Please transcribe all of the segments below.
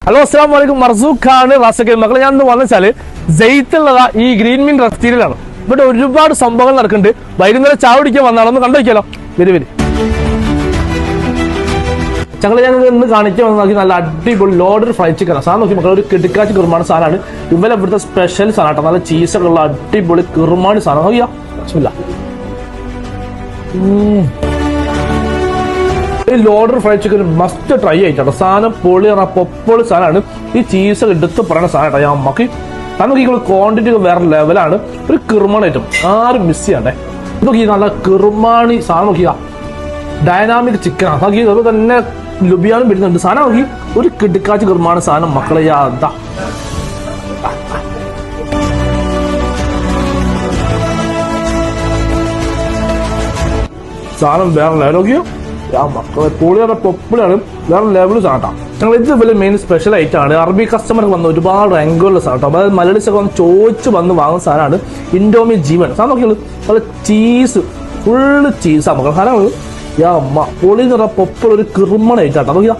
Hello അസ്സാം വലൈക്കും. Marzuq Khan റാസക്കൽ മക്കളെ. ഞാൻ ഇന്ന് വന്നെച്ചാല് ജയ്ത്തുള്ളതാ ഈ ഗ്രീൻ മീൻ റെസ്റ്റീരിയലാണ്. ഇവിടെ ഒരുപാട് സംഭവങ്ങൾ നടക്കുന്നുണ്ട്. വൈകുന്നേരം ചായ കുടിക്കാൻ വന്നാളൊന്ന് കണ്ടുവയ്ക്കാലോ. വരി ഞങ്ങൾ ഇന്ന് കാണിക്കാൻ വന്നാൽ നല്ല അടിപൊളി ലോഡഡ് ഫ്രൈഡ് ചിക്കൻ ആണ്. സാധനം നോക്കി മക്കളെ, ഒരു കിടക്കാച്ചി കുറുമാണി സാധനമാണ്. ഇവരെ ഇവിടുത്തെ സ്പെഷ്യൽ സാധനം കേട്ടോ. നല്ല ചീസൊക്കെ ഉള്ള അടിപൊളി കുറുമാണി സാധനം. നോക്കിയാ ലോഡർ ഫ്രൈഡ് ചിക്കൻ മസ്റ്റ് ട്രൈ ആയിട്ടോ. സാധനം പൊളിയാണ്, പൊപ്പൊളി സാധനമാണ്. ഈ ചീസ് എടുത്ത് പറയുന്ന സാധനം കേട്ടോ. അമ്മക്ക് നമുക്ക് ഈ ക്വാണ്ടിറ്റി വേറെ ലെവലാണ്. ഒരു കിറുമാണി ഐറ്റം ആരും മിസ് ചെയ്യണ്ടേ. നോക്കി നല്ല കിറുമാണി സാധനം നോക്കിയാ, ഡൈനാമിക് ചിക്കനാണ്. നോക്കി അത് തന്നെ ലുബിയാനും വരുന്നുണ്ട് സാധനം. നോക്കി ഒരു കിടുക്കാച്ചി കിറുമാണി സാധനം മക്കളെ. അതാ സാധനം വേറെ ലെവൽ. നോക്കിയോ മക്കളെ, പൊളിയാണ്, പൊപ്പിളാണ്, വേറെ ലെവൽ സാധനം. ഞങ്ങൾ ഇത് വലിയ മെയിൻ സ്പെഷ്യൽ ആയിട്ടാണ്. അറബി കസ്റ്റമർക്ക് വന്ന ഒരുപാട് ആംഗിളുള്ള സാധനം. അതായത് മലയാളീസൊക്കെ വന്ന് ചോദിച്ച് വന്ന് വാങ്ങുന്ന സാധനമാണ് ഇൻഡോമി ജീവൻ. സാധനം നോക്കിയുള്ളൂ നല്ല ചീസ്, ഫുള്ള് ചീസാണ് മക്കളെ. സാധനങ്ങൾ പൊളി എന്ന് പറഞ്ഞാൽ പൊപ്പിൾ ഒരു കിറുമണായിട്ടാട്ടോ. നോക്കിയാ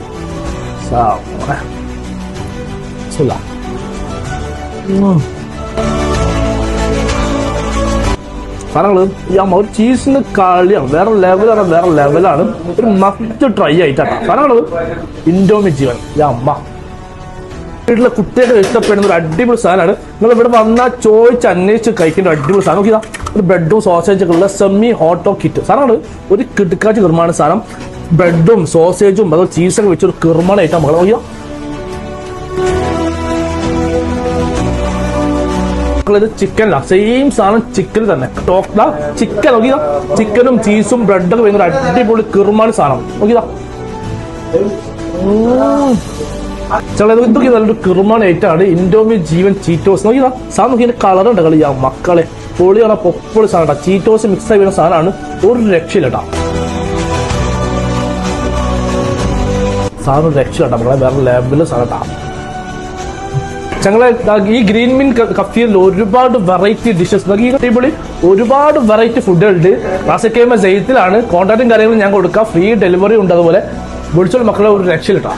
സാധനങ്ങള് ഒരു ചീസിന് കളിയാണ്, വേറെ ലെവലാണ്, വേറെ ലെവലാണ്. ഒരു മസ്റ്റ് ട്രൈ ആയിട്ടാണ് സാധനങ്ങള് ഇൻഡോമി ജീവൻ. അമ്മ വീട്ടിലെ കുട്ടിയൊക്കെ ഇഷ്ടപ്പെടുന്ന ഒരു അടിപൊളി സാധനമാണ്. നിങ്ങൾ ഇവിടെ വന്നാൽ ചോദിച്ച് അന്വേഷിച്ച് കഴിക്കേണ്ട അടിപൊളി സാധനം. നോക്കിയതാ ഒരു ബ്രെഡും സോസേജൊക്കെ ഉള്ള സെമി ഹോട്ടോ കിറ്റ് സാധനമാണ്. ഒരു കിടുക്കാച്ച് കിറുമാണ് സാധനം. ബ്രെഡും സോസേജും അതുപോലെ ചീസൊക്കെ വെച്ചൊരു കിറുമാണായിട്ടാണ് മക്കളെ. നോക്കിയാ ചിക്കനല്ല, സെയിം സാധനം ചിക്കൻ തന്നെ. ചിക്കൻ നോക്കിയതാ, ചിക്കനും ചീസും ബ്രെഡൊക്കെ ഭയങ്കര അടിപൊളി കിറുമാണി സാധനം. നോക്കിയതാ ഇതൊക്കെ നല്ലൊരു കിറുമാണി ഐറ്റാണ്. ഇൻഡോമി ജീവൻ ചീറ്റോസ്. നോക്കിയതാ സാധനം നോക്കി കളർ ഉണ്ട് കളിയാ മക്കളെ. പൊളിയാണ്, പൊപ്പൊളി സാധനം. ചീറ്റോസ് മിക്സ് ആയി വരുന്ന സാധനമാണ്. ഒരു രക്ഷയില്ലട്ടാ സാധനം, രക്ഷയില്ലട്ടാ മക്കളെ, വേറെ ലെവലിൽ സാധനം. ഞങ്ങളെ ഈ ഗ്രീൻ മീൻ കഫീറിൽ ഒരുപാട് വെറൈറ്റി ഡിഷസ്, ഈ അടിപൊളി ഒരുപാട് വെറൈറ്റി ഫുഡുകളുണ്ട്. റാസക്കൈമ ജയ്ത്തിലാണ്. കോൺടാക്റ്റും കാര്യങ്ങളും ഞാൻ കൊടുക്കാം. ഫ്രീ ഡെലിവറി ഉണ്ട്. അതുപോലെ വിളിച്ചോളൂ മക്കളെ, ഒരു രക്ഷയിലിട്ടാ.